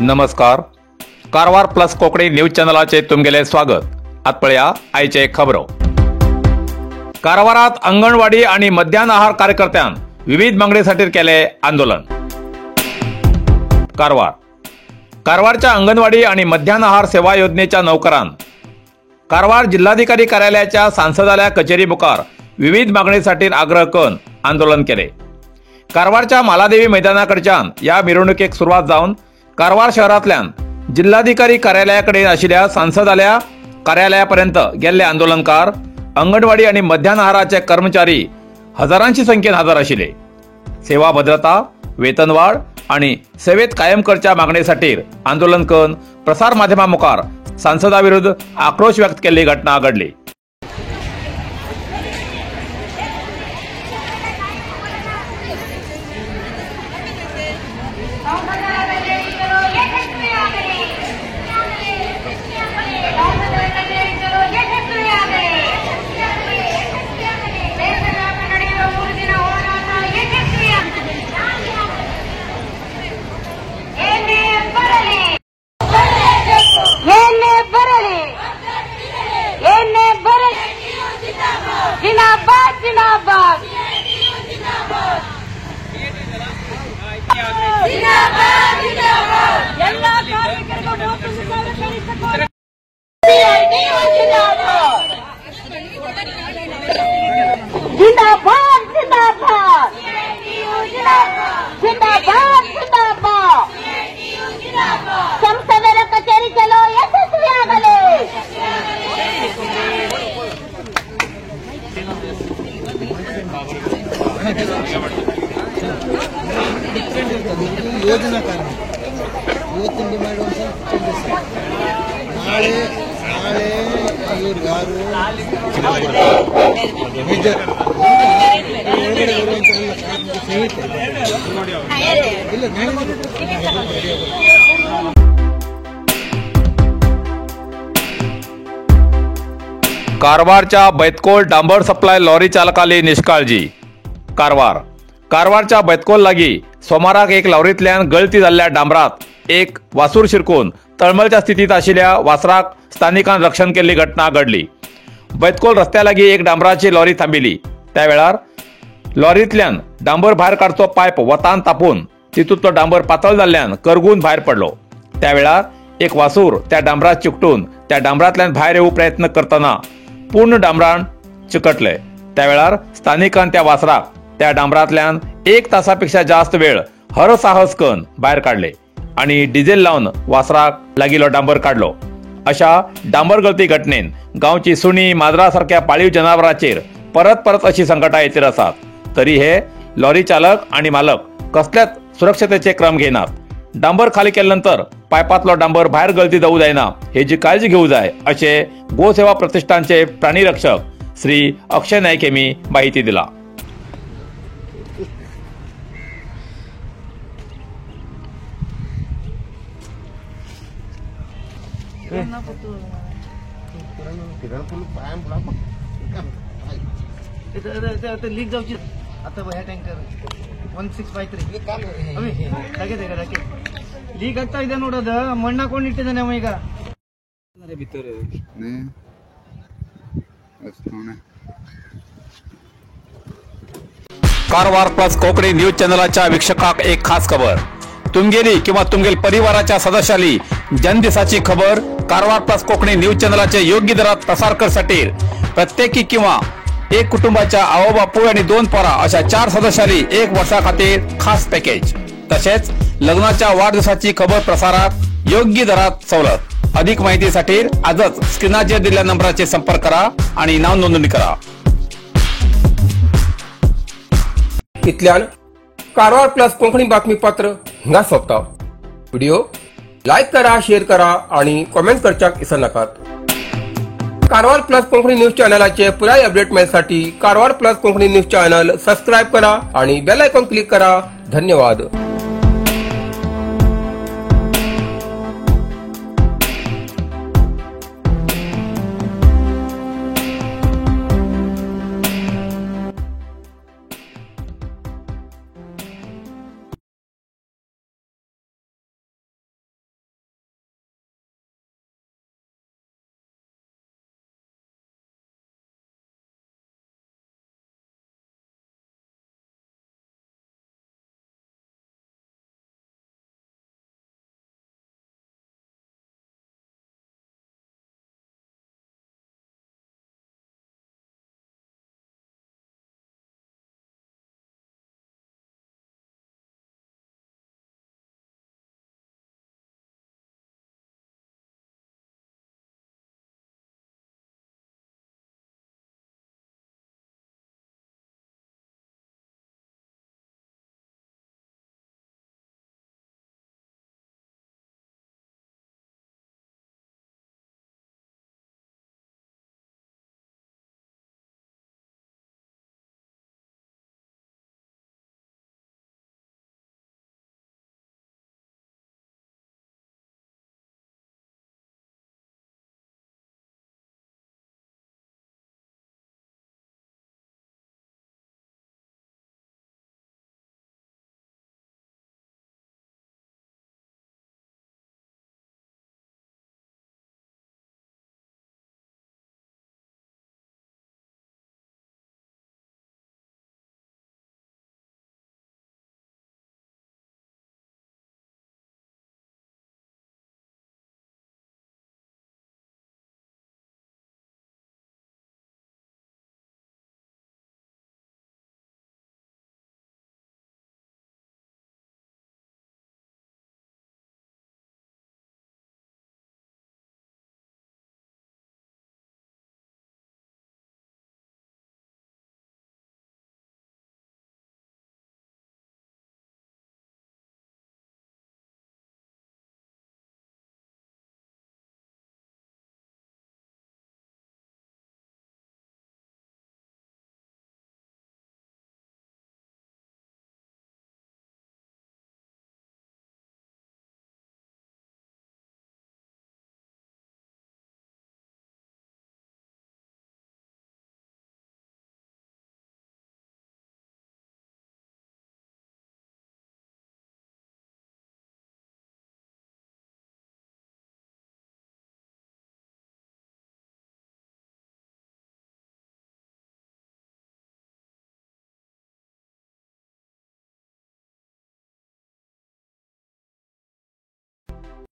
नमस्कार. Karwar plus Konkani news चॅनलाचे तुमगेले स्वागत. आत्पळ्या आयचे खबरो. कारवारात अंगणवाडी आणि मध्यान्ह आहार कार्यकर्त्यां विविध मागणीसाठी केले आंदोलन. कारवारच्या अंगणवाडी आणि मध्यान्ह आहार सेवा योजनेच्या नौकरांन कारवार जिल्हाधिकारी कार्यालयाच्या सांसदालय कचेरी मुखार विविध मागणीसाठी आग्रह करून आंदोलन केले. कारवारच्या मालादेवी मैदानाकडच्यान या मिरवणुकीक सुरुवात जावन कारवार शहरांतल्यान जिल्हाधिकारी कार्यालयाकडे आशिल्ल्या सांसदालय कार्यालयापर्यंत गेल्ले आंदोलनकार अंगणवाडी आणि मध्यान्ह आहाराचे कर्मचारी हजारांची संख्येन हजर आशिल्ले. सेवा भद्रता, वेतनवाढ आणि सेवेत कायम करच्या मागणीसाठी आंदोलन करून प्रसार माध्यमांमुखार सांसदाविरुद्ध आक्रोश व्यक्त केल्ली घटना घडली. ಸಂಸದರ ಕಚೇರಿ ಚಲೋ ಯಶಸ್ವಿಯಾಗಲಿ. ಯೋಜನಾ ಕಾರಣ ಇವತ್ತಿನ ಡಿಮ್ಯಾಂಡ್ ಒಂದು ನಾಳೆ ಇವ್ರಿಗಾರು ಮೇಜರ್ ಒಳಗಡೆ ಬರುವಂತಹ ಸ್ನೇಹಿತರು ಇಲ್ಲ कारवारच्या बैतकोल डांबर सप्लाय लॉरी चालकाली निष्काळजी. कारवारच्या बैतकोल लागी सोमाराक एक लॉरींतल्यान गळती जाल्ल्या डांबरात एक वासूर शिरकून तळमळच्या स्थितीत आशिल्ल्या वासराक स्थानिकांनी रक्षण केल्ली घटना घडली. बैतकोल रस्त्या लागी एक डांबराची लॉरी थांबिली. त्या वेळार लॉरींतल्यान डांबर भायर काडचो पायप वतान तापून तितूंतलो डांबर पातळ जाल्ल्यान करगून भायर पडलो. त्या वेळार एक वासूर त्या डांबरात चिकटून त्या डांबरांतल्यान भायर येवूंक प्रयत्न करतना पूर्ण डांबरान चिकटले. त्या वेळार स्थानिकांनी त्या वासराक त्या डांबरांतल्यान 1 तासापेक्षा जास्त वेळ हरसाहस करून भायर काढले आणि डिझेल लावन वासराक लागिल्लो डांबर काढलो. अशा डांबर गळती घटनेन गांवची सुणी, माजरा सारख्या पाळीव जनावरांचेर परत अशी संकटां येतीर आसात. तरी हे लॉरी चालक आणि मालक कसल्याच सुरक्षतेचे क्रम घेनात. डांबर खाली केल्यानंतर पायपातलो डांबर भायर गळती जावूं जायना हेची काळजी घेवूं जाय अशे गोसेवा प्रतिष्ठानचे प्राणी रक्षक श्री अक्षय नाईक यांनी माहिती दिला. लीक जाऊची आता ह्या टँकर 1653 ಲೀಕ್ ಆಗ್ತಾ ಇದೆ ನೋಡೋದು ಮಣ್ಣ ಹಾಕೊಂಡು ಇಟ್ಟಿದ್ದಾನೆ ಅವ ಈಗ कारवार प्लस कोकणी न्यूज चॅनलाच्या वीक्षकाक एक खास खबर. तुमगेली किंवा तुमगेल परिवाराच्या सदस्याली जनदिसाची खबर कारवार प्लस कोकणी न्यूज चॅनलाचे योग्य दरात प्रसार करण्यासाठी प्रत्येकी किंवा एक कुटुंबाच्या आवो बापू आणि 2 पोरा अशा 4 सदस्याली 1 वर्षा खातीर खास पॅकेज. तसेच लग्नाच्या वाढदिवसाची खबर प्रसारात योग्य दरात सवलत. अधिक माहितीसाठी आजच स्क्रीनाचेर दिलेल्या नंबराचे संपर्क करा आणि नाव नोंदणी करा. इतल्यान कारवार प्लस कोंकणी बातमीपत्र हिंगा सोंपता. व्हिडिओ लाईक करा, शेअर करा आणि कमेंट करच्याक विसरू नकात. कारवार प्लस कोंकणी न्यूज चॅनलाचे पुराय अपडेट मिळण्यासाठी Karwar plus Konkani news channel subscribe करा आणि बेल आयकॉन क्लिक करा. धन्यवाद.